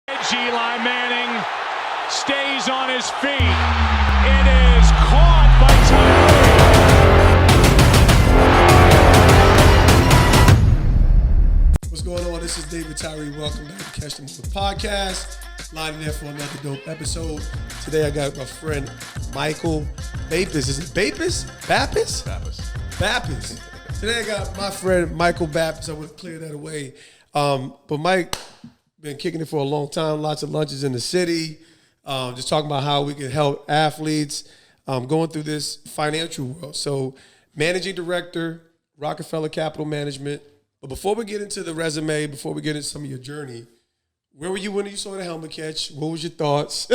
Eli Manning stays on his feet. It is caught by Tyree. What's going on? This is David Tyree. Welcome back to Catch the Movement Podcast. Lining there for another dope episode. Today I got my friend Michael Bapis. Is it Bapis? Bapis? Bapis. Today I got my friend Michael Bapis. I want to clear that away. But Mike been kicking it for a long time. Lots of lunches in the city. Just talking about how we can help athletes going through this financial world. So, managing director, Rockefeller Capital Management. But before we get into the resume, before we get into some of your journey, where were you when you saw the helmet catch? What was your thoughts?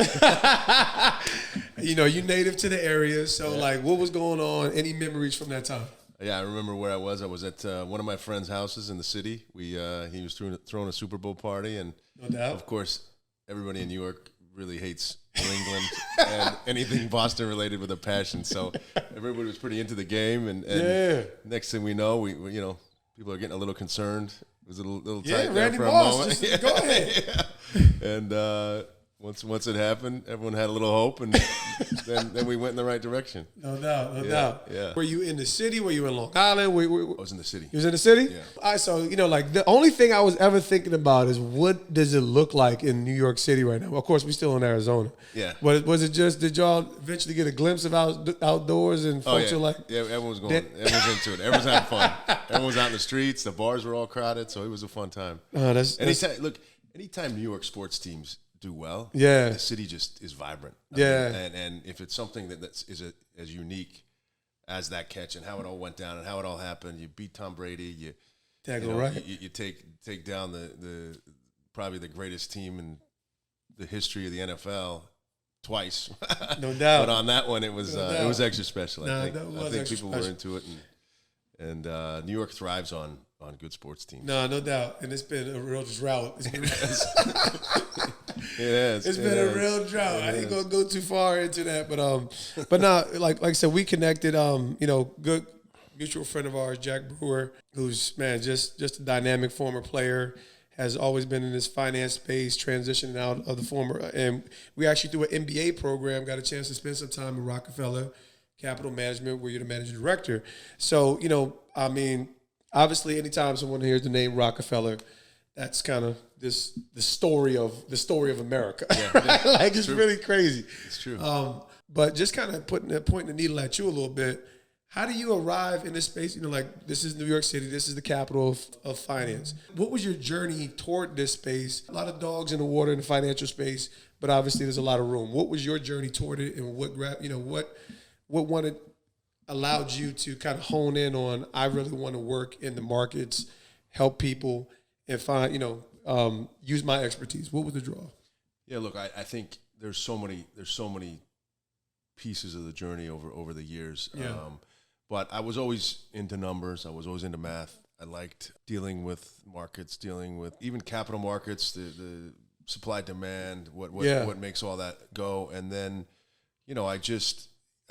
You know, you native to the area, so like, what was going on? Any memories from that time? Yeah, I remember where I was. I was at one of my friend's houses in the city. He was throwing a Super Bowl party, and No doubt. of course, everybody in New York really hates New England and anything Boston related with a passion. So everybody was pretty into the game, and next thing we know, we people are getting a little concerned. It was a little tight there for a moment. Go ahead. And once it happened, everyone had a little hope, and then we went in the right direction. No doubt. Yeah. Were you in the city? Were you in Long Island? I was in the city. You was in the city? Yeah. All right, so, like the only thing I was ever thinking about is what does it look like in New York City right now? Well, of course, we're still in Arizona. Yeah. Was it just, did y'all eventually get a glimpse of outdoors and folks are like? Yeah, everyone was everyone's into it. Everyone's having fun. Everyone was out in the streets. The bars were all crowded, so it was a fun time. Anytime New York sports teams do well, the city just is vibrant. I mean, and if it's something that's as unique as that catch and how it all went down and how it all happened, you beat Tom Brady, you take down the probably the greatest team in the history of the NFL twice. No doubt. But on that one, it was extra special. I think people were into it, and New York thrives on good sports teams. No doubt. And it's been a real drought. It's been a real drought. I ain't gonna go too far into that, but now, like I said, we connected. Good mutual friend of ours, Jack Brewer, who's just a dynamic former player, has always been in this finance space, transitioning out of the former. And we actually through an MBA program got a chance to spend some time in Rockefeller Capital Management, where you're the managing director. So obviously, anytime someone hears the name Rockefeller, that's kind of the story of America. Yeah. It's true. Really crazy. It's true. But just kind of pointing the needle at you a little bit. How do you arrive in this space? This is New York City. This is the capital of finance. What was your journey toward this space? A lot of dogs in the water in the financial space, but obviously there's a lot of room. What was your journey toward it, and what allowed you to kind of hone in on, I really want to work in the markets, help people, and find, use my expertise? What was the draw? Yeah, look, I think there's so many pieces of the journey over the years. Yeah. But I was always into numbers. I was always into math. I liked dealing with markets, dealing with even capital markets, the supply demand, what makes all that go. And then,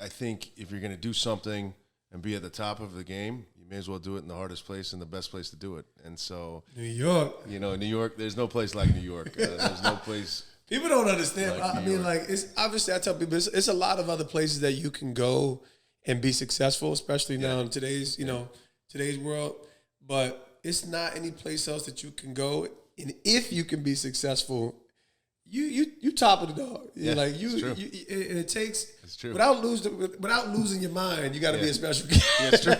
I think if you're going to do something and be at the top of the game, you may as well do it in the hardest place and the best place to do it. And so, New York, New York, there's no place like New York. There's no place. People don't understand. Like it's obviously, I tell people it's a lot of other places that you can go and be successful, especially now in today's world. But it's not any place else that you can go, and if you can be successful, you top of the dog. Yeah, it's true. And it takes, it's true. without losing your mind, you got to be a special kid. Yeah, it's true.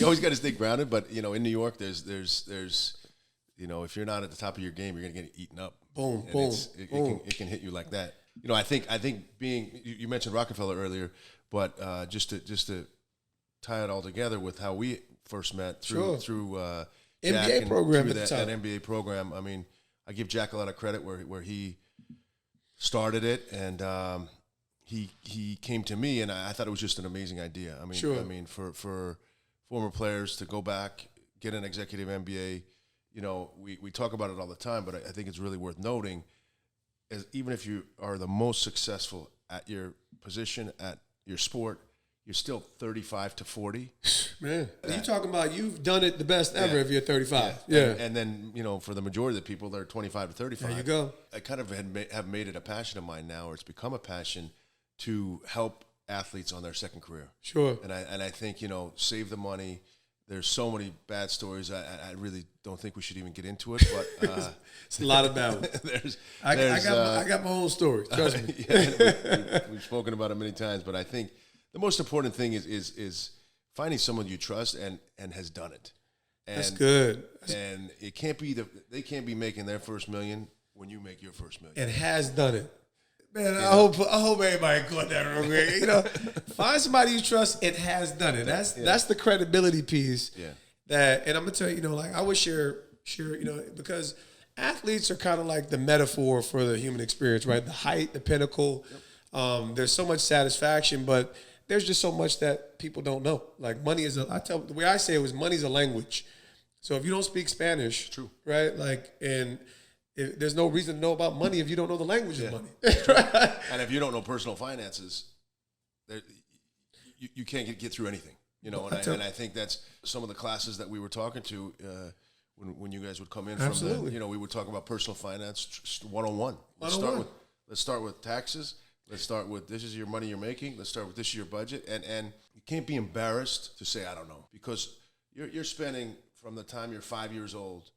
You always got to stay grounded, but in New York, there's if you're not at the top of your game, you're gonna get eaten up. Boom. It can hit you like that. I think being, you mentioned Rockefeller earlier, but just to tie it all together with how we first met through Jack MBA program at the that MBA program. I mean, I give Jack a lot of credit where he started it, and he came to me, and I thought it was just an amazing idea. I mean, for former players to go back, get an executive MBA. We talk about it all the time, but I think it's really worth noting, as even if you are the most successful at your position, at your sport, you're still 35 to 40. Man, you talking about you've done it the best ever if you're 35. Yeah. And then, for the majority of the people, they're 25 to 35. There you go. I kind of have made it a passion of mine now, or it's become a passion to help athletes on their second career. Sure. And I think, save the money. There's so many bad stories. I really don't think we should even get into it, but it's a lot of bad ones. I got my own story. Trust me. We've spoken about it many times, but I think the most important thing is finding someone you trust and has done it. And, that's good. And it can't be they can't be making their first million when you make your first million. And has done it. Man, I hope everybody caught that real quick. Find somebody you trust and has done it. That's the credibility piece. Yeah. And I'm gonna tell you, I would share, because athletes are kind of like the metaphor for the human experience, right? The height, the pinnacle. Yep. There's so much satisfaction, but there's just so much that people don't know. Like money is the way I say it was money's a language. So if you don't speak Spanish, true, right? There's no reason to know about money if you don't know the language of money. Right? And if you don't know personal finances, you can't get through anything. And I think that's some of the classes that we were talking to when you guys would come in. Absolutely. We would talk about personal finance 101. Let's start with taxes. Let's start with this is your money you're making. Let's start with this is your budget. And you can't be embarrassed to say I don't know, because you're spending from the time you're 5 years old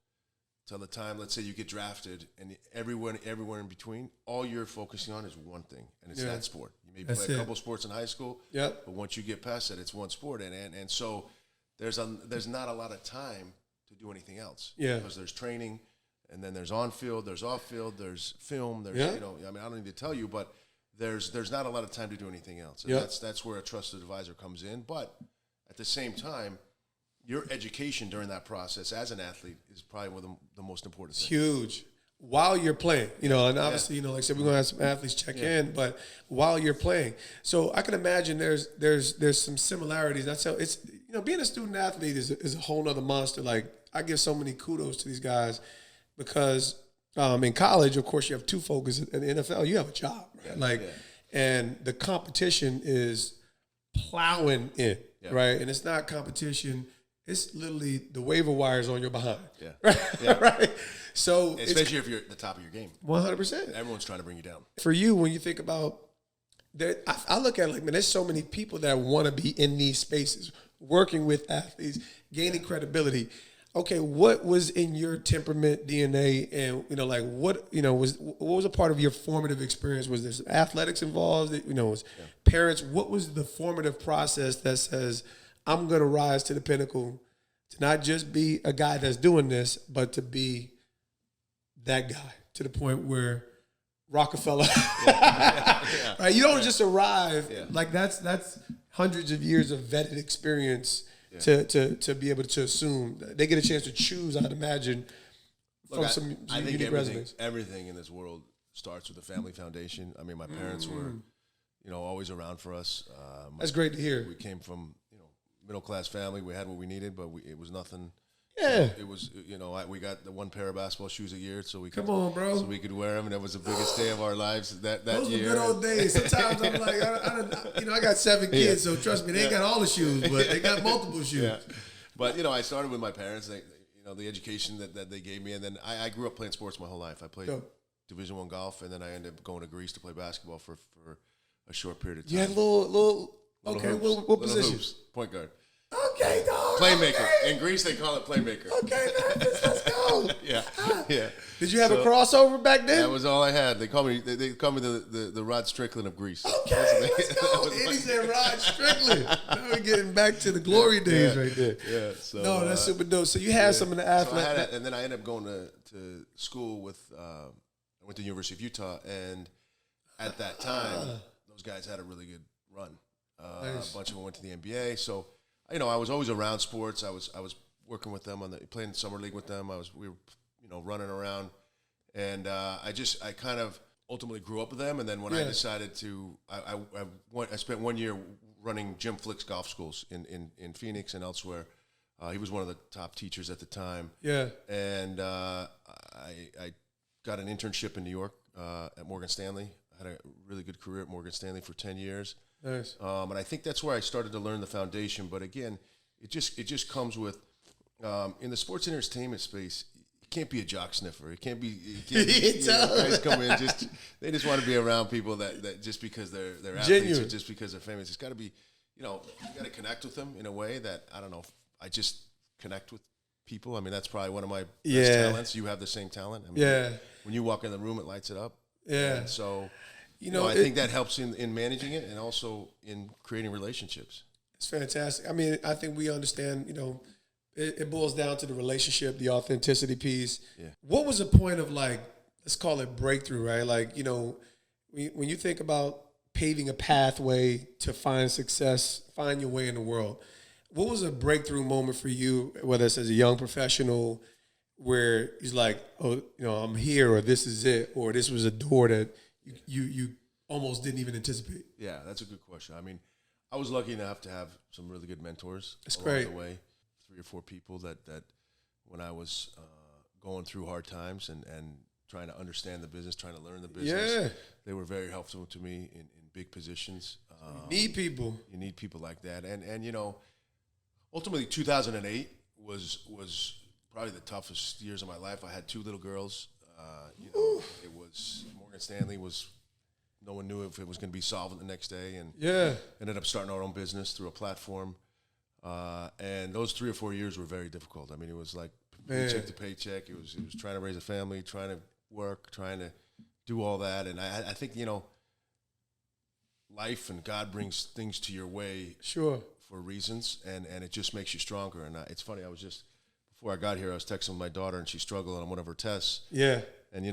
till the time, let's say you get drafted, and everyone in between, all you're focusing on is one thing, and it's that sport. You may play a couple sports in high school, but once you get past that, it's one sport, and so there's not a lot of time to do anything else, because there's training, and then there's on field, there's off field, there's film, there's I don't need to tell you, but there's not a lot of time to do anything else, and that's where a trusted advisor comes in, but at the same time, your education during that process as an athlete is probably one of the most important things. Huge. While you're playing, and obviously, like I said, we're going to have some athletes check in, but while you're playing. So I can imagine there's some similarities. That's how it's, being a student athlete is a whole nother monster. Like, I give so many kudos to these guys because in college, of course, you have two focus. In the NFL, you have a job, right? And the competition is plowing in, right? And it's not competition. It's literally the waiver wires on your behind. Right? So especially if you're at the top of your game. 100%. Everyone's trying to bring you down. For you, when you think about that, I look at it like, man, there's so many people that want to be in these spaces, working with athletes, gaining credibility. Okay, what was in your temperament, DNA, and what was a part of your formative experience? Was there some athletics involved? Was parents? What was the formative process that says, I'm going to rise to the pinnacle, to not just be a guy that's doing this, but to be that guy to the point where Rockefeller, right? You don't just arrive like that's hundreds of years of vetted experience to be able to assume. They get a chance to choose, I'd imagine, from some unique resumes. Everything in this world starts with a family foundation. I mean, my parents were, always around for us. That's great to hear. We came from, middle-class family. We had what we needed, but it was nothing. Yeah. It was, we got the one pair of basketball shoes a year, so we could, come on, bro. So we could wear them, and that was the biggest day of our lives that Those year. Those were good old days. Sometimes I'm like, I got 7 kids, so trust me, they ain't got all the shoes, but they got multiple shoes. Yeah. But, I started with my parents, the education that they gave me, and then I grew up playing sports my whole life. I played Division I golf, and then I ended up going to Greece to play basketball for a short period of time. You had little okay, hoops, what position? Hoops, point guard. Okay, dog. Playmaker. Okay. In Greece, they call it playmaker. Okay, man, let's go. Yeah. Did you have a crossover back then? That was all I had. They called me the Rod Strickland of Greece. Okay, let's go. And he said Rod Strickland. Now we're getting back to the glory days right there. Yeah. So no, that's super dope. So you had some of the athletes. So and then I ended up going to school with. I went to the University of Utah, and at that time, those guys had a really good run. Nice. A bunch of them went to the NBA. So, I was always around sports. I was working with them playing summer league with them. We were running around, and I kind of ultimately grew up with them. And then when I decided to, I spent 1 year running Jim Flick's golf schools in Phoenix and elsewhere. He was one of the top teachers at the time. Yeah. And I got an internship in New York at Morgan Stanley. I had a really good career at Morgan Stanley for 10 years. Nice. And I think that's where I started to learn the foundation. But again, it just comes with in the sports entertainment space. It can't be a jock sniffer. It can't be. Guys come in they just want to be around people that just because they're athletes Genuine. or just because they're famous. It's got to be, you got to connect with them in a way that I don't know. I just connect with people. I mean, that's probably one of my best talents. You have the same talent. I mean, when you walk in the room, it lights it up. Yeah. And so, I think that helps in managing it and also in creating relationships. It's fantastic. I mean, I think we understand, it boils down to the relationship, the authenticity piece. Yeah. What was the point of let's call it breakthrough, right? When you think about paving a pathway to find success, find your way in the world, what was a breakthrough moment for you, whether it's as a young professional where he's like, oh, I'm here, or this is it, or this was a door that you almost didn't even anticipate? Yeah, that's a good question. I mean, I was lucky enough to have some really good mentors along the way. 3 or 4 people that when I was going through hard times and trying to understand the business, trying to learn the business, they were very helpful to me in big positions. You need people. You need people like that. And ultimately 2008 was probably the toughest years of my life. I had 2 little girls. It was Morgan Stanley was. No one knew if it was going to be solvent the next day, and ended up starting our own business through a platform. And those 3 or 4 years were very difficult. I mean, it was like paycheck to paycheck. It was trying to raise a family, trying to work, trying to do all that. And I think life and God brings things to your way for reasons, and it just makes you stronger. And it's funny. I was just before I got here, I was texting with my daughter, and she struggled on one of her tests. Yeah. And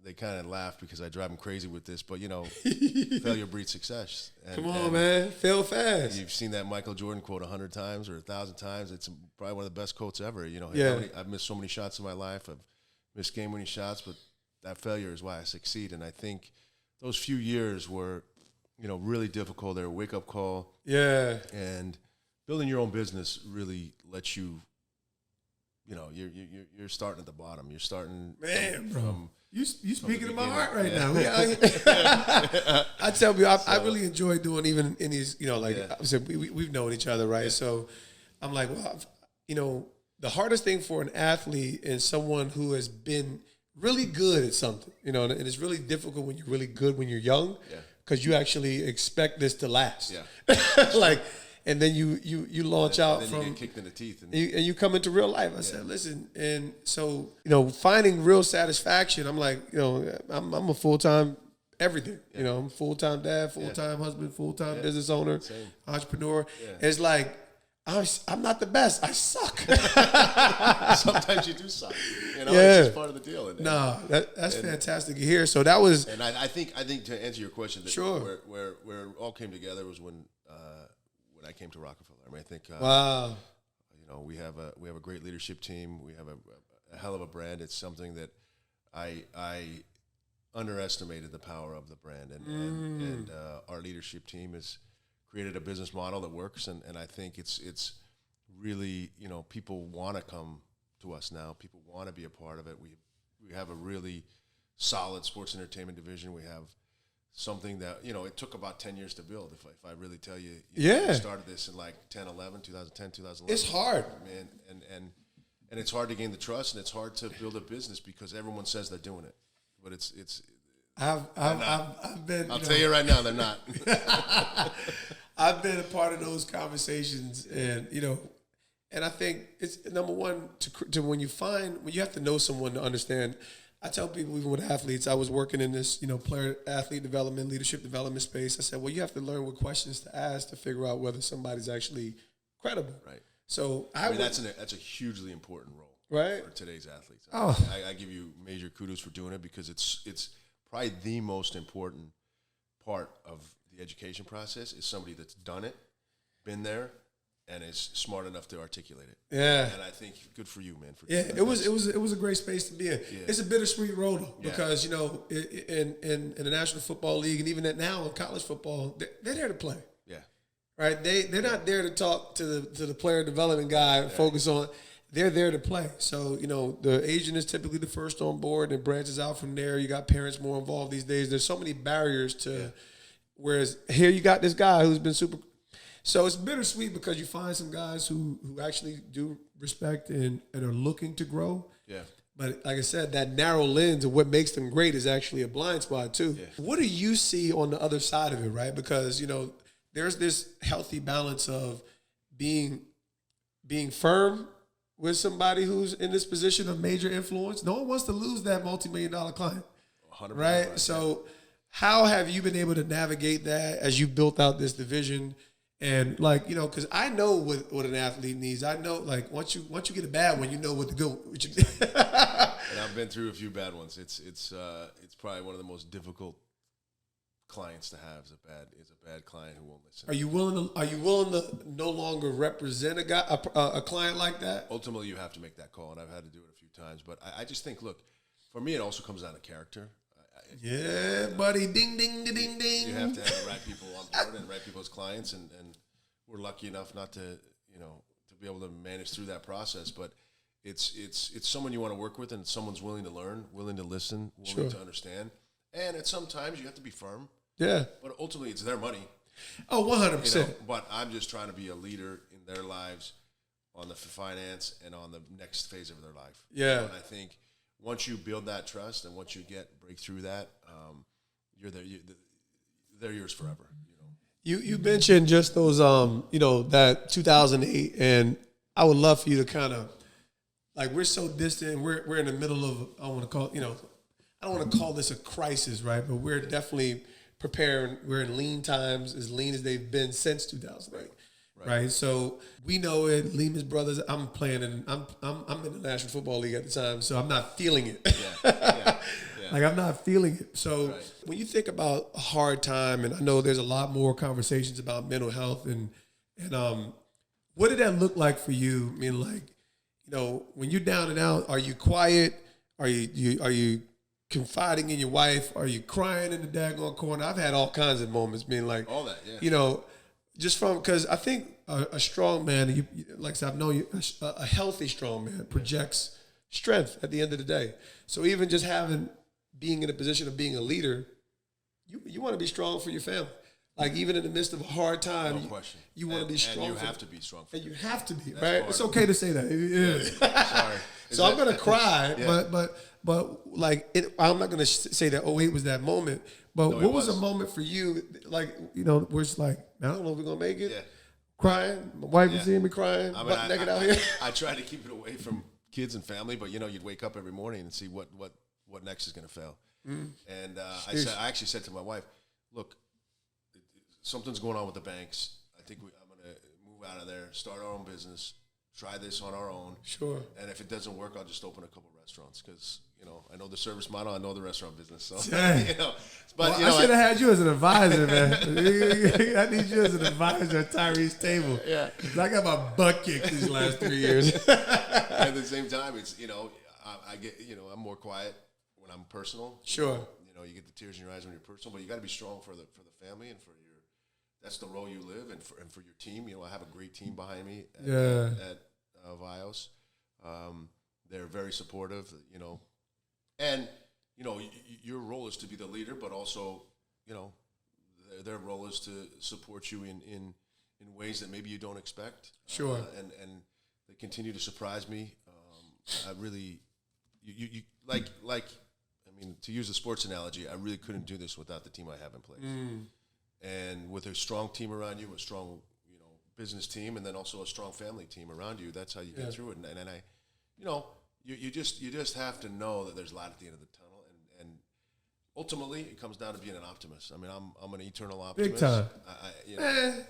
they kind of laugh because I drive them crazy with this, but failure breeds success. Come on, man, fail fast. You've seen that Michael Jordan quote 100 times or 1,000 times. It's probably one of the best quotes ever. I've missed so many shots in my life. I've missed game-winning shots, but that failure is why I succeed. And I think those few years were, really difficult. They were a wake-up call. Yeah. And building your own business really lets you. You're starting at the bottom. You're starting from you speaking to my heart right now. I tell you, I really enjoy doing even in these. I said, we've known each other, right? Yeah. So I'm like, well, the hardest thing for an athlete and someone who has been really good at something, and it's really difficult when you're really good when you're young, because you actually expect this to last. Yeah. And then you launch out and from you get kicked in the teeth, and you come into real life. I said, listen, and so finding real satisfaction. I'm like, I'm a full-time everything. I'm a full-time dad, full-time husband, full-time business owner, entrepreneur. Yeah. It's like I'm not the best. I suck. Sometimes you do suck. It's just part of the deal. That's fantastic to hear. So that was, and I think to answer your question, that where it all came together was when I came to Rockefeller. I mean, I think wow. We have a great leadership team. We have a hell of a brand. It's something that I underestimated the power of the brand, and our leadership team has created a business model that works, and I think it's really people want to come to us now. People want to be a part of it. We have a really solid sports entertainment division. We have something that, it took about 10 years to build. If I really tell you, we started this in 2010, 2011. It's hard. Man, and it's hard to gain the trust, and it's hard to build a business because everyone says they're doing it. But it's I've been, I'll tell you right now, they're not. I've been a part of those conversations, and and I think it's number one to when you have to know someone to understand. I tell people, even with athletes, I was working in this, player-athlete development, leadership development space. I said, well, you have to learn what questions to ask to figure out whether somebody's actually credible. Right. So that's a hugely important role, right, for today's athletes. I give you major kudos for doing it because it's probably the most important part of the education process is somebody that's done it, been there, and is smart enough to articulate it. Yeah. And I think good for you, man. It was a great space to be in. Yeah. It's a bittersweet road because, in the National Football League and even now in college football, they're there to play. Yeah. Right? They're not there to talk to the player development guy and focus on. They're there to play. So, the agent is typically the first on board and it branches out from there. You got parents more involved these days. There's so many barriers to Whereas here you got this guy who's been super. So it's bittersweet because you find some guys who actually do respect and are looking to grow. Yeah. But like I said, that narrow lens of what makes them great is actually a blind spot too. Yeah. What do you see on the other side of it, right? Because, there's this healthy balance of being firm with somebody who's in this position of major influence. No one wants to lose that multi-million-dollar client, 100%, right? So how have you been able to navigate that as you built out this division? And because I know what an athlete needs. I know, once you get a bad one, you know what to go. And I've been through a few bad ones. It's probably one of the most difficult clients to have. Is a bad client who won't listen. Are you willing to no longer represent a client like that? Ultimately, you have to make that call, and I've had to do it a few times. But I just think, look, for me, it also comes down to character. Buddy, ding, ding, ding, ding. You have to have the right people on board and right people as clients, and we're lucky enough not to to be able to manage through that process. But it's someone you want to work with, and someone's willing to learn, willing to listen, willing to understand. And at sometimes you have to be firm. Yeah. But ultimately, it's their money. Oh, 100%. But I'm just trying to be a leader in their lives on the finance and on the next phase of their life. Yeah. And I think once you build that trust and once you break through that, you're there. They're yours forever. You mentioned just those, that 2008, and I would love for you to kind of, we're so distant. We're in the middle of, I don't want to call this a crisis, right? But we're definitely preparing. We're in lean times, as lean as they've been since 2008, right? So we know it. Lehman's Brothers. I'm playing, and I'm in the National Football League at the time, so I'm not feeling it. Yeah. I'm not feeling it. So when you think about a hard time, and I know there's a lot more conversations about mental health, and what did that look like for you? I mean, when you're down and out, are you quiet? Are you confiding in your wife? Are you crying in the daggone corner? I've had all kinds of moments being like, all that, just because I think a strong man, like I said, I've known you, a healthy strong man projects strength at the end of the day. So even just being in a position of being a leader, you want to be strong for your family. Even in the midst of a hard time, no question. You want to be strong. And you have to be strong. And you have to be, right? It's okay to say that. Sorry. So I'm going to cry, but I'm not going to say that 08 was that moment. But what was a moment for you, where it's like, I don't know if we're going to make it? Yeah. Crying? My wife is seeing me crying, butt naked out here? I try to keep it away from kids and family, but, you'd wake up every morning and see what next is going to fail. Mm. And I actually said to my wife, look, something's going on with the banks. I think I'm going to move out of there, start our own business, try this on our own. Sure. And if it doesn't work, I'll just open a couple restaurants because, I know the service model, I know the restaurant business. So, But, I should have had you as an advisor, man. I need you as an advisor at Tyree's table. Yeah. I got my butt kicked these last 3 years. At the same time, it's, I get, I'm more quiet when I'm personal. Sure. You get the tears in your eyes when you're personal, but you got to be strong for the family and for that's the role you live and for your team. I have a great team behind me at Vios. They're very supportive, and your role is to be the leader, but also, their role is to support you in ways that maybe you don't expect. Sure. And they continue to surprise me. I really, to use a sports analogy, I really couldn't do this without the team I have in place. Mm. And with a strong team around you, a strong, business team, and then also a strong family team around you, that's how you get through it. And I, you just have to know that there's light at the end of the tunnel. And ultimately, it comes down to being an optimist. I mean, I'm an eternal optimist. Big time.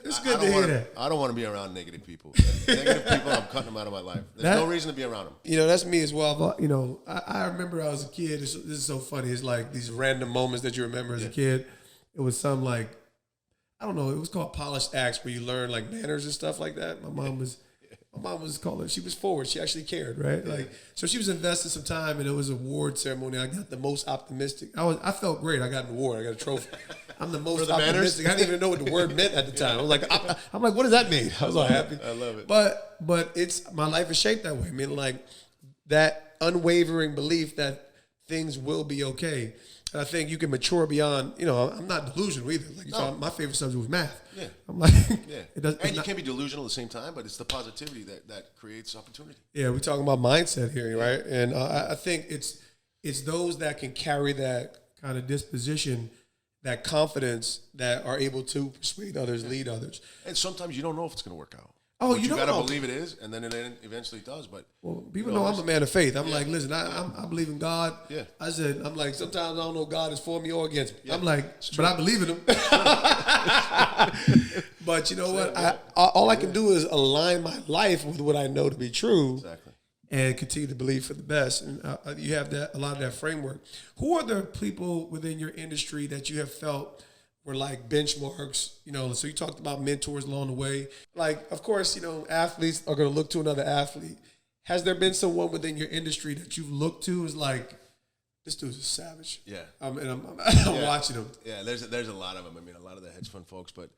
It's good to hear that. I don't want to be around negative people. Negative people, I'm cutting them out of my life. There's no reason to be around them. That's me as well. I remember I was a kid. This is so funny. It's like these random moments that you remember as a kid. It was some I don't know. It was called polished acts where you learn manners and stuff like that. My mom was calling. She was forward. She actually cared, right? So she was investing some time, and it was an award ceremony. I got the most optimistic. I felt great. I got an award. I got a trophy. I'm the most optimistic. I didn't even know what the word meant at the time. I was I'm like, what does that mean? I was all happy. I love it. But it's my life is shaped that way. I mean, that unwavering belief that things will be okay. And I think you can mature beyond, I'm not delusional either. Like you saw, my favorite subject was math. Yeah. I'm like, yeah. And you can't be delusional at the same time, but it's the positivity that creates opportunity. Yeah, we're talking about mindset here, right? And I think it's those that can carry that kind of disposition, that confidence, that are able to persuade others, lead others. And sometimes you don't know if it's going to work out. Oh, but you got to know. believe it is, and then it eventually does. But people know I'm a man of faith. I'm like, listen, I believe in God. Yeah. I'm like, sometimes I don't know if God is for me or against me. Yeah. I'm like, but I believe in him. But you know what? All I can do is align my life with what I know to be true. Exactly. And continue to believe for the best. And you have a lot of that framework. Who are the people within your industry that you have felt were like benchmarks? So you talked about mentors along the way. Like, of course, athletes are going to look to another athlete. Has there been someone within your industry that you've looked to as like, this dude's a savage? Yeah. I'm watching him. Yeah, there's a lot of them. I mean, a lot of the hedge fund folks. But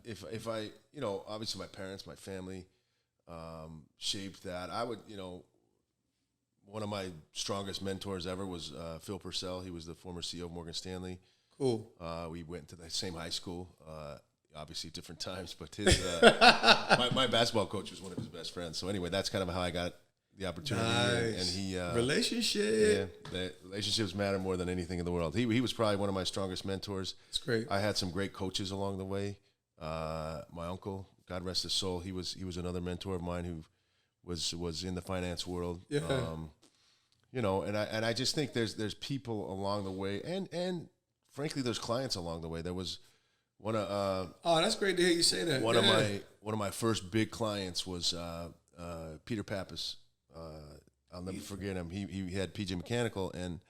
if I, obviously my parents, my family, shaped that. I would, one of my strongest mentors ever was Phil Purcell. He was the former CEO of Morgan Stanley. Cool. We went to the same high school, obviously different times, but his my basketball coach was one of his best friends. So anyway, that's kind of how I got the opportunity. Nice. And he relationship. Yeah, relationships matter more than anything in the world. He was probably one of my strongest mentors. That's great. I had some great coaches along the way. My uncle, God rest his soul, he was another mentor of mine who was in the finance world. Yeah. And I just think there's people along the way, and frankly, there's clients along the way. There was one of that's great to hear you say that. One of my first big clients was Peter Bapis. I'll never forget him. He had PJ Mechanical, and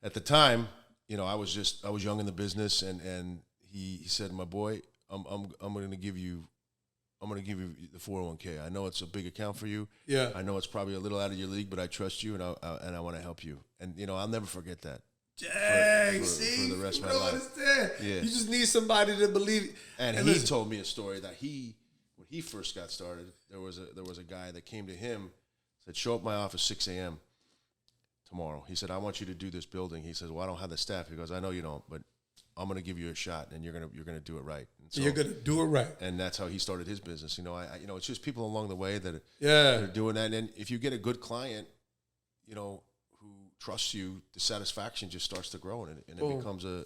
at the time, I was young in the business, and he said, "My boy, I'm going to give you the 401k. I know it's a big account for you. Yeah. I know it's probably a little out of your league, but I trust you, and I want to help you." And I'll never forget that. Dang, for the rest of my life. Yeah. You just need somebody to believe. And he told me a story that when he first got started, there was a guy that came to him, said, "Show up at my office 6 a.m. tomorrow." He said, "I want you to do this building." He says, "Well, I don't have the staff." He goes, "I know you don't, but I'm going to give you a shot, and you're going to do it right." And so, you're going to do it right. And that's how he started his business. It's just people along the way that are doing that. And if you get a good client, who trusts you, the satisfaction just starts to grow, and it becomes an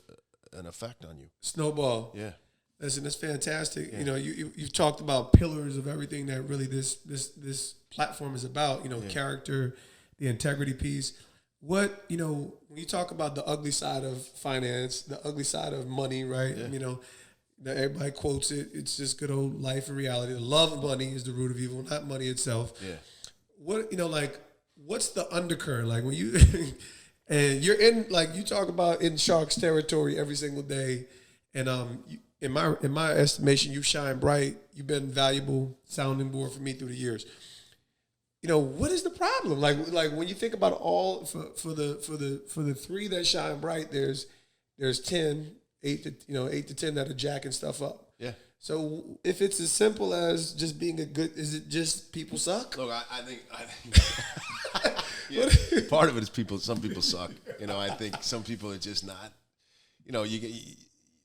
effect on you. Snowball. Yeah. Listen, that's fantastic. Yeah. You've talked about pillars of everything that really this platform is about. Character, the integrity piece. What, when you talk about the ugly side of finance, the ugly side of money, right? Yeah. Everybody quotes it. It's just good old life and reality. The love of money is the root of evil, not money itself. Yeah. What, what's the undercurrent? Like when you, and you're in, like you talk about in Sharks territory every single day. And in my estimation, you shine bright. You've been valuable sounding board for me through the years. What is the problem? Like when you think about all for the three that shine bright, there's 8 to 10 that are jacking stuff up. Yeah. So if it's as simple as just being is it just people suck? Look, I think part of it is some people suck. I think some people are just not.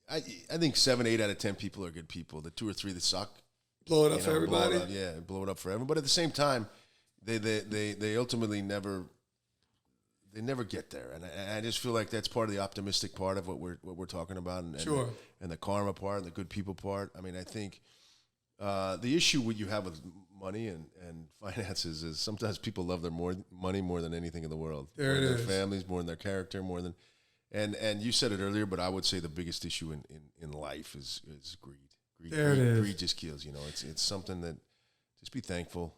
I think 7, 8 out of 10 people are good people. The 2 or 3 that suck, blow it up for everybody. Blow it up for everyone. But at the same time, they ultimately never get there, and I just feel like that's part of the optimistic part of what we're talking about, and sure, and the karma part and the good people part. I mean, I think the issue you have with money and finances is sometimes people love their money more than anything in the world. There it is. Their families, more than their character, more than, and you said it earlier, but I would say the biggest issue in life is greed. Greed just kills. It's something that just be thankful.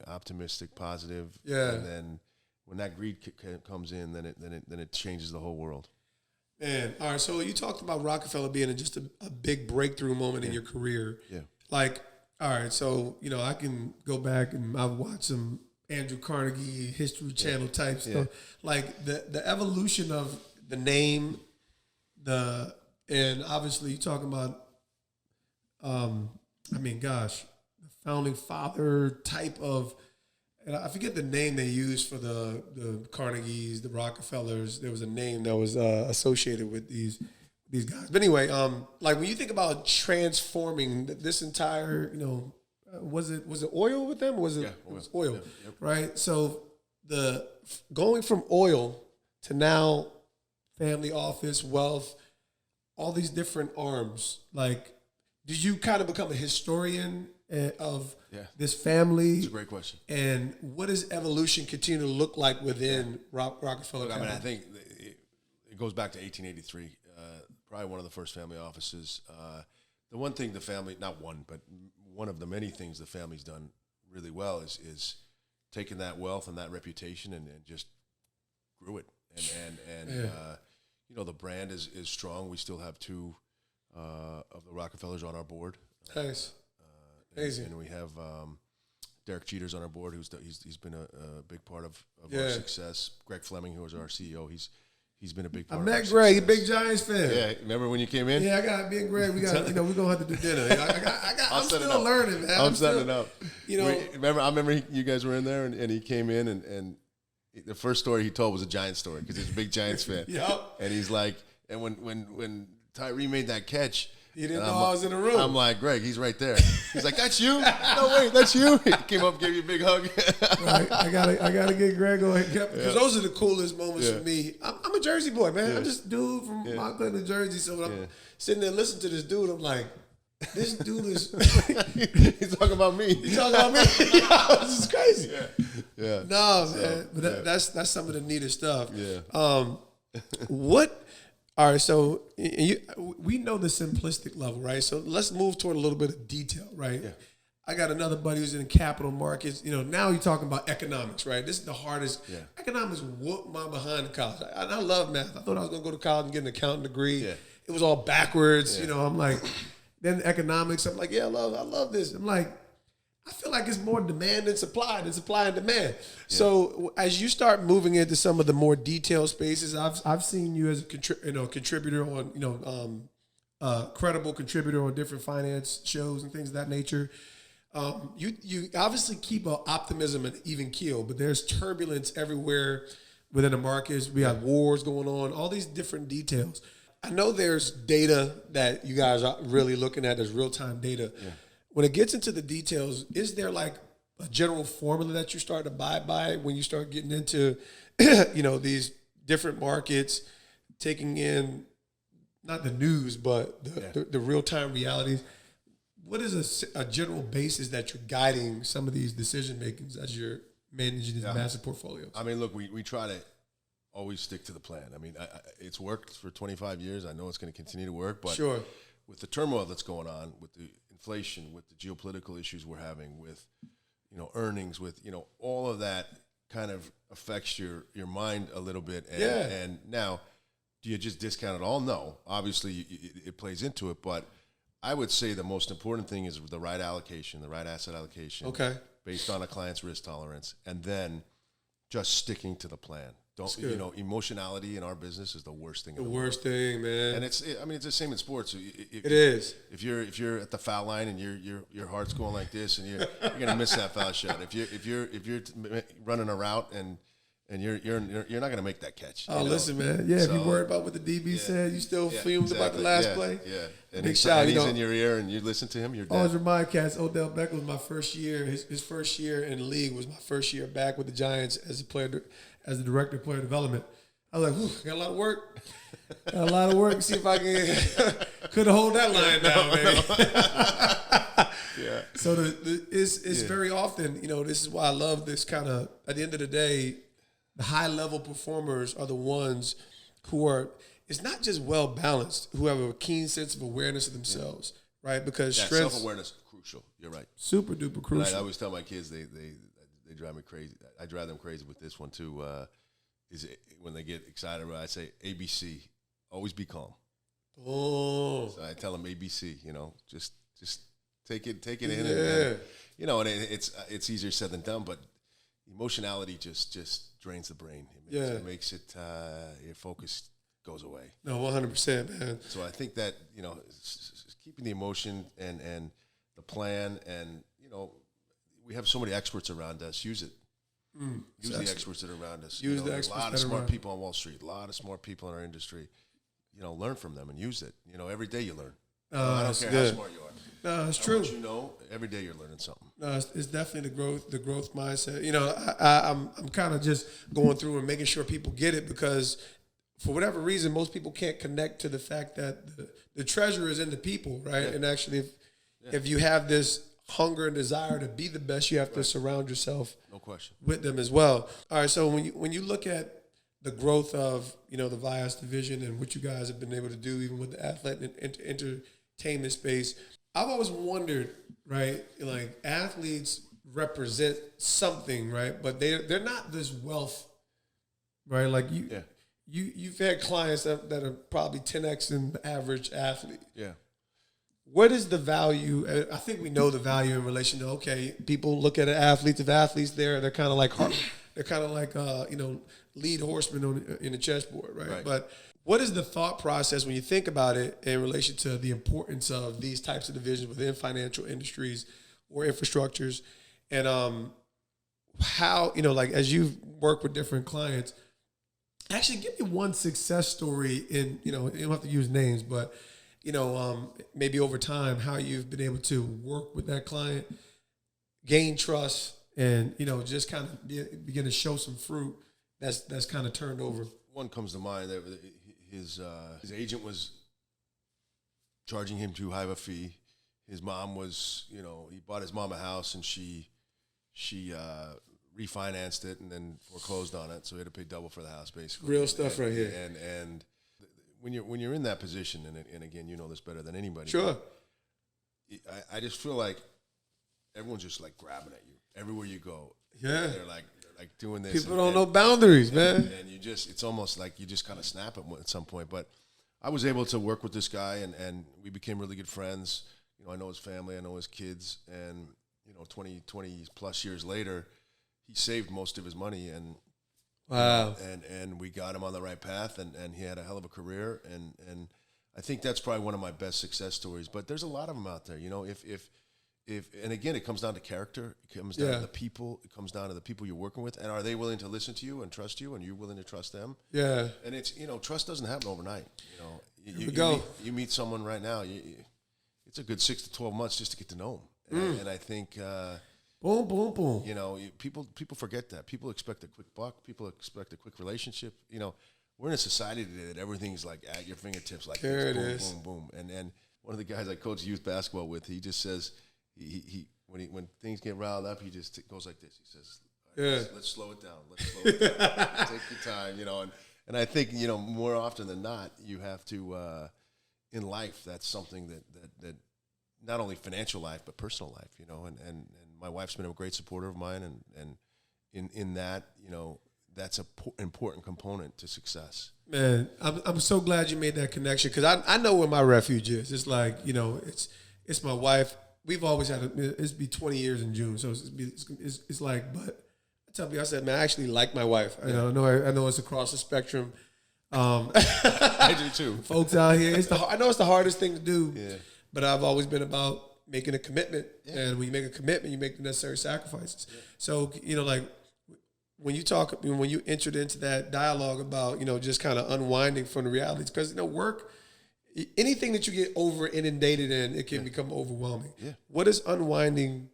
Optimistic, positive, and then when that greed comes in, then it changes the whole world. Man, all right. So you talked about Rockefeller being just a big breakthrough moment in your career. Yeah. Like, all right. So I can go back and I've watched some Andrew Carnegie History Channel type stuff. Like the evolution of the name, and obviously you're talking about. The founding father type of, and I forget the name they used for the Carnegies, the Rockefellers. There was a name that was associated with these guys. But anyway, like when you think about transforming this entire, was it oil with them? Or was it, it was oil, yep. Right? So going from oil to now family office, wealth, all these different arms. Like, did you kind of become a historian of this family? That's a great question. And what does evolution continue to look like within Rockefeller? I mean, I think it goes back to 1883. Probably one of the first family offices. The one thing the family, not one, but one of the many things the family's done really well is taking that wealth and that reputation and just grew it. And the brand is strong. We still have two of the Rockefellers on our board. Nice. Amazing. And we have Derek Jeter's on our board. He's been a big part of our success. Greg Fleming, who was our CEO, he's been a big part. I met Greg, a big Giants fan. Yeah, remember when you came in? Yeah, I got me and Greg. We're gonna have to do dinner. I'm still learning, man. I'm setting it up. I remember you guys were in there, and he came in, and the first story he told was a Giants story because he's a big Giants fan. Yep. And he's like, and when Tyree made that catch, you didn't know I was in the room. I'm like, Greg, he's right there. He's like, that's you? No, wait, that's you? He came up, gave you a big hug. Right. I gotta get Greg on because those are the coolest moments for me. I'm a Jersey boy, man. I'm just a dude from Mount Clinton, Jersey. So when I'm sitting there listening to this dude, I'm like, this dude is he's talking about me. He's talking about me. This is crazy. Yeah. No, man. But that's some of the neatest stuff. Yeah. All right, so we know the simplistic level, right? So let's move toward a little bit of detail, right? Yeah. I got another buddy who's in capital markets. Now you're talking about economics, right? This is the hardest. Yeah. Economics whooped my behind in college. I love math. I thought I was going to go to college and get an accounting degree. Yeah. It was all backwards. Yeah. I'm like, then economics, I'm like, I love this. I'm like, I feel like it's more demand than supply and demand. Yeah. So as you start moving into some of the more detailed spaces, I've seen you as a contributor on credible contributor on different finance shows and things of that nature. You obviously keep an optimism and even keel, but there's turbulence everywhere within the markets. We have wars going on, all these different details. I know there's data that you guys are really looking at. There's real-time data. Yeah. When it gets into the details, is there like a general formula that you start to abide by when you start getting into, these different markets, taking in not the news, but the real-time realities? What is a general basis that you're guiding some of these decision makings as you're managing these massive portfolios? I mean, look, we try to always stick to the plan. I mean, it's worked for 25 years. I know it's going to continue to work, but with the turmoil that's going on, with the inflation, with the geopolitical issues we're having, with earnings, with all of that kind of affects your mind a little bit. And now, do you just discount it all? No, obviously it plays into it, but I would say the most important thing is the right allocation, the right asset allocation, based on a client's risk tolerance, and then just sticking to the plan. Emotionality in our business is the worst thing. The worst thing, man. And it's the same in sports. It is. If you're at the foul line and your heart's going like this, and you're gonna miss that foul shot. If you're running a route and you're not gonna make that catch. Listen, man. Yeah, if you're worried about what the DB said, you still fumed about the last play. Yeah. And big shout. He's in your ear, and you listen to him. You're dead. Always remind cats. Odell Beckham was my first year. His first year in the league was my first year back with the Giants as a player. As the director of player development. I was like, got a lot of work. See if I could hold that line down, man. Yeah. So it's very often, this is why I love this kind of, at the end of the day, the high level performers are the ones who are, it's not just well balanced, who have a keen sense of awareness of themselves, right? Because strength, self-awareness is crucial. You're right. Super duper crucial. I always tell my kids they drive me crazy. I drive them crazy with this one too. Is when they get excited, I say ABC, always be calm. Oh, so I tell them ABC. Just take it in, and and it's easier said than done. But emotionality just drains the brain. It makes it your focus goes away. No, 100%, man. So I think that keeping the emotion and the plan and we have so many experts around us. Use it. Use the experts that are around us. Use the experts. A lot of smart people on Wall Street. A lot of smart people in our industry. Learn from them and use it. Every day you learn. I don't care how smart you are. No, it's true. Every day you're learning something. No, it's definitely the growth mindset. I'm kind of just going through and making sure people get it, because for whatever reason, most people can't connect to the fact that the treasure is in the people, right? Yeah. And actually, if you have this hunger and desire to be the best, you have to surround yourself, no question, with them as well. All right, so when you look at the growth of the Vias division and what you guys have been able to do, even with the athletic and entertainment space, I've always wondered, right? Like, athletes represent something, right? But they're not this wealth, right? Like you've had clients that are probably 10x in the average athlete. Yeah. What is the value? I think we know the value in relation to, people look at athletes. If athletes, they're kind of like lead horsemen in the chessboard, right? But what is the thought process when you think about it in relation to the importance of these types of divisions within financial industries or infrastructures, and how as you've worked with different clients, actually give me one success story in you don't have to use names, but maybe over time, how you've been able to work with that client, gain trust, and just kind of begin to show some fruit that's kind of turned over. One comes to mind that his agent was charging him too high of a fee. His mom was, he bought his mom a house, and she refinanced it and then foreclosed on it, so he had to pay double for the house, basically. Real stuff right here. And when you're in that position, and again, you know this better than anybody. Sure. I just feel like everyone's just like grabbing at you everywhere you go. Yeah. They're like doing this. People don't know boundaries, man. And it's almost like you just kind of snap at some point. But I was able to work with this guy, and we became really good friends. I know his family, I know his kids, and 20 plus years later, he saved most of his money, and wow, and we got him on the right path, and he had a hell of a career, and I think that's probably one of my best success stories. But there's a lot of them out there. If and again, it comes down to character. It comes down to the people. It comes down to the people you're working with, and are they willing to listen to you and trust you, and you're willing to trust them? Yeah. And it's trust doesn't happen overnight. You meet someone right now. It's a good 6 to 12 months just to get to know them, and I think. Boom, boom, boom. People forget that. People expect a quick buck. People expect a quick relationship. We're in a society today that everything's like at your fingertips, like there boom, it is. Boom, boom. And one of the guys I coach youth basketball with, he just says when things get riled up, he just goes like this. He says, let's slow it down. Let's slow it down. Take your time, and I think more often than not, you have to in life. That's something that not only financial life but personal life, and my wife's been a great supporter of mine, and in that, that's an important component to success. Man, I'm so glad you made that connection, because I know where my refuge is. It's like, it's my wife. We've always had it's be 20 years in June, so it's like, but I tell you, I said, man, I actually like my wife. I know it's across the spectrum. I do too. Folks out here, I know it's the hardest thing to do. Yeah. But I've always been about making a commitment, and when you make a commitment, you make the necessary sacrifices. Yeah. So, when you entered into that dialogue about, just kind of unwinding from the realities, because, work, anything that you get over inundated in, it can become overwhelming. Yeah. What does unwinding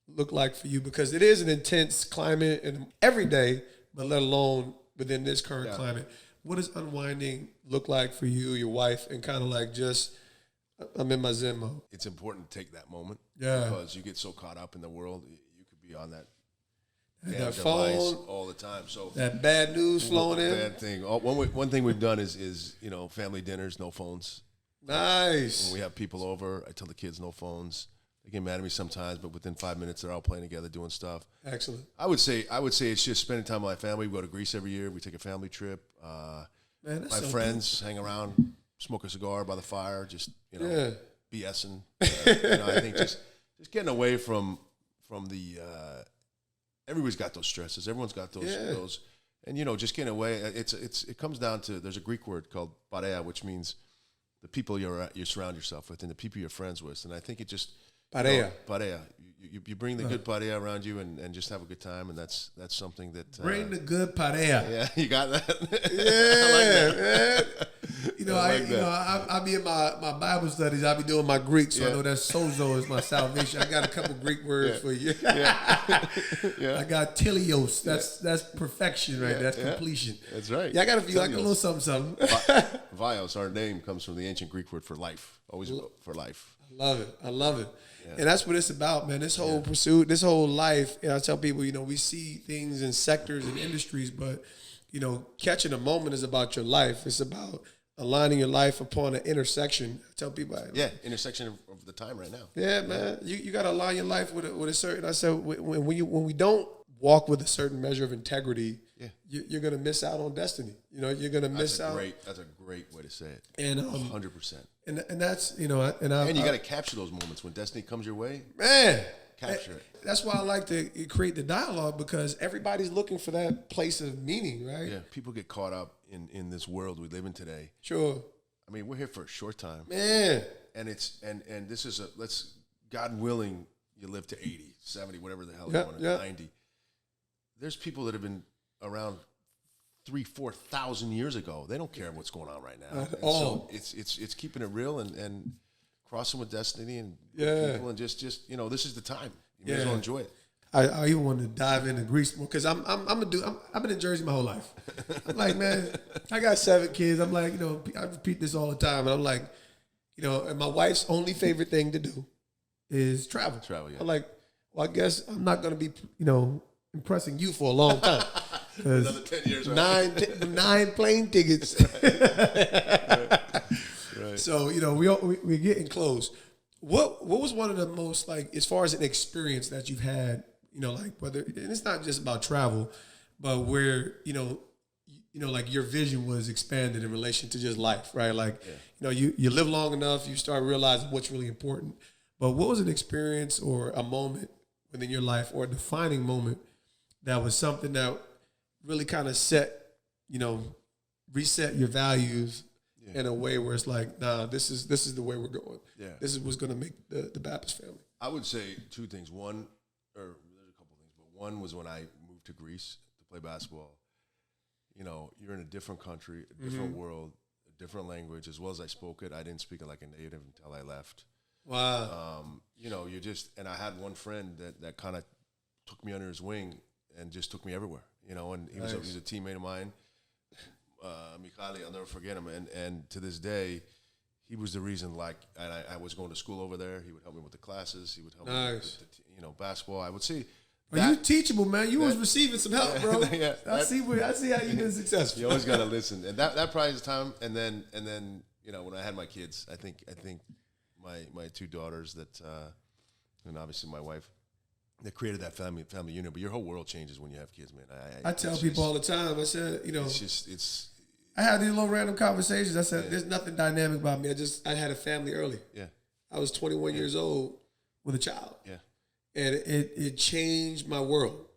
look like for you? Because it is an intense climate and every day, but let alone within this current climate. What does unwinding look like for you, your wife, and kind of like just, I'm in my Zen mode? It's important to take that moment, because you get so caught up in the world, you could be on that phone all the time. So that bad news flowing in. Bad thing. One thing we've done is family dinners, no phones. Nice. When we have people over, I tell the kids no phones. They get mad at me sometimes, but within 5 minutes they're all playing together, doing stuff. Excellent. I would say it's just spending time with my family. We go to Greece every year. We take a family trip. My friends hang around, smoke a cigar by the fire, just BSing. I think just getting away from the. Everybody's got those stresses. Everyone's got those, and just getting away. It comes down to, there's a Greek word called pareia, which means the people you surround yourself with and the people you're friends with. And I think it just Pareja. Pareja. You bring the good pareja around you and just have a good time, and that's something that bring the good pareja. Yeah, you got that. Yeah, I like that. I be in my Bible studies. I be doing my Greek, so I know that sozo is my salvation. I got a couple Greek words for you. Yeah. I got teleos. That's perfection, right? That's completion. That's right. Yeah, I got a few like a little something. Vios, our name comes from the ancient Greek word for life. Always for life. I love it. Yeah. And that's what it's about, man. This whole pursuit, this whole life. And I tell people, we see things in sectors and industries, but, catching a moment is about your life. It's about aligning your life upon an intersection. I tell people. Intersection of the time right now. Yeah, man. You got to align your life with a certain, I said, when we don't walk with a certain measure of integrity, you're going to miss out on destiny. You're going to miss out. That's a great way to say it. And 100%. And that's, and you got to capture those moments when destiny comes your way. Man. Capture it. That's why I like to create the dialogue, because everybody's looking for that place of meaning, right? Yeah, people get caught up in this world we live in today. Sure. I mean, we're here for a short time. Man. And it's and this is God willing, you live to 80, 70, whatever the hell you want, 90. There's people that have been around 3,000-4,000 years ago. They don't care what's going on right now. So it's keeping it real and crossing with destiny and people, and just this is the time. You may as well enjoy it. I even want to dive into Greece more, because I've been in Jersey my whole life. I'm like, man, I got 7 kids. I'm like, I repeat this all the time, and I'm like, and my wife's only favorite thing to do is travel. Yeah. I'm like, well, I guess I'm not going to be, impressing you for a long time. Another 10 years, right? 9 plane tickets. Right. So, we're getting close. What was one of the most, like, as far as an experience that you've had, like, whether, and it's not just about travel, but where, like, your vision was expanded in relation to just life, right? Like, you live long enough, you start realizing what's really important. But what was an experience or a moment within your life, or a defining moment, that was something that really kind of reset your values in a way where it's like, nah, this is the way we're going. Yeah. This is what's going to make the Bapis family. I would say 2 things. One, or there's a couple things, but one was when I moved to Greece to play basketball. You're in a different country, a different world, a different language. As well as I spoke it, I didn't speak it like a native until I left. Wow. And I had one friend that kind of took me under his wing and just took me everywhere, and he was a teammate of mine, Michali, I'll never forget him, and to this day, he was the reason, like, and I was going to school over there. He would help me with the classes. He would help me with the basketball. I would see. You teachable, man. You was receiving some help, bro. I see how you've been successful. You always gotta listen, and that probably is time. And then when I had my kids, I think my 2 daughters and obviously my wife, that created that family unit. But your whole world changes when you have kids, man. I tell people all the time. I said, it's I had these little random conversations. I said, there's nothing dynamic about me. I had a family early. Yeah. I was 21 years old with a child. Yeah. And it changed my world.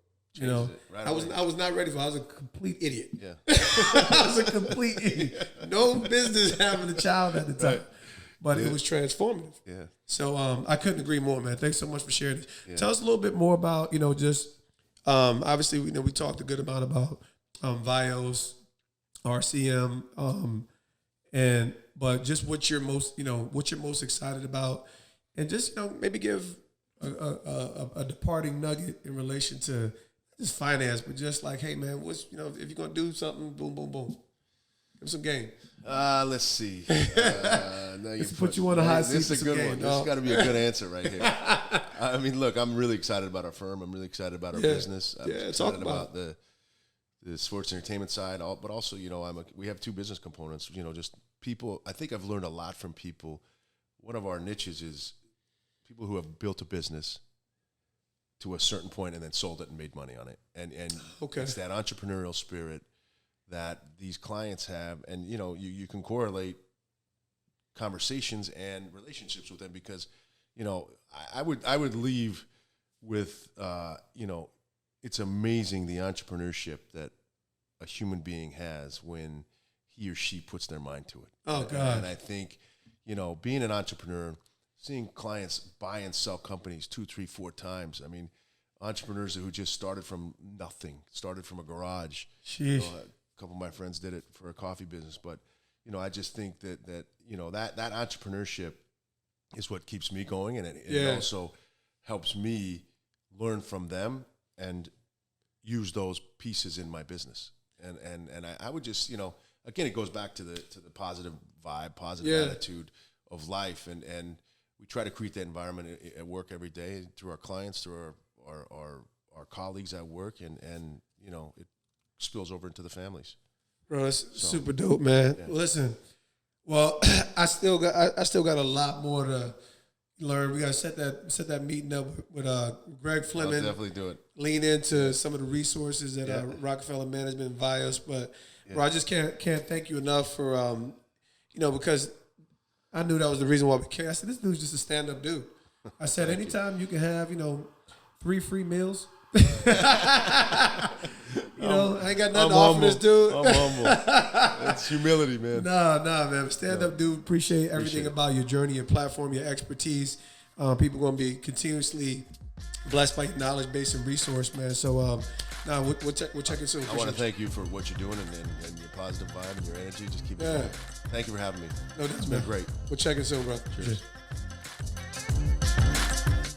Right I was not ready for it. I was a complete idiot. Yeah. I was a complete idiot. No business having a child at the time. Right. But it was transformative. Yeah. So I couldn't agree more, man. Thanks so much for sharing this. Yeah. Tell us a little bit more about, just obviously we talked a good amount about Vios, RCM, but just what you're most excited about, and just maybe give a departing nugget in relation to just finance, but just like, hey man, what's if you're gonna do something, boom, boom, boom. Give some game. Let's see. Let's put you on a high seat. This is a good one. This has got to be a good answer right here. I mean, look, I'm really excited about our firm. I'm really excited about our business. I'm excited about the sports entertainment side, but also, we have 2 business components. Just people. I think I've learned a lot from people. One of our niches is people who have built a business to a certain point and then sold it and made money on it. And it's that entrepreneurial spirit that these clients have, and you can correlate conversations and relationships with them, because I would leave with it's amazing the entrepreneurship that a human being has when he or she puts their mind to it. Oh God! And I think being an entrepreneur, seeing clients buy and sell companies 2, 3, 4 times. I mean, entrepreneurs who just started from nothing, started from a garage. Sheesh. A couple of my friends did it for a coffee business, but I just think that that entrepreneurship is what keeps me going, and it also helps me learn from them and use those pieces in my business. And I would just, again, it goes back to the positive vibe, positive attitude of life, and we try to create that environment at work every day through our clients, through our colleagues at work, and it spills over into the families. Bro, that's super dope, man. Yeah. Listen, I still got a lot more to learn. We got to set that meeting up with Greg Fleming. I'll definitely do it. Lean into some of the resources at Rockefeller Management and Vios. But bro, I just can't thank you enough for because I knew that was the reason why we came. I said, this dude's just a stand-up dude. I said, anytime you can have 3 free meals. I ain't got nothing to offer this dude. I'm humble. It's humility, man. Nah, man. Stand-up dude. Appreciate everything about your journey, your platform, your expertise. People going to be continuously blessed by your knowledge base and resource, man. So, we'll check it soon. I want to thank you for what you're doing and your positive vibe and your energy. Just keep it going. Thank you for having me. No doubt, it's man. been great. We'll check it soon, bro. Cheers.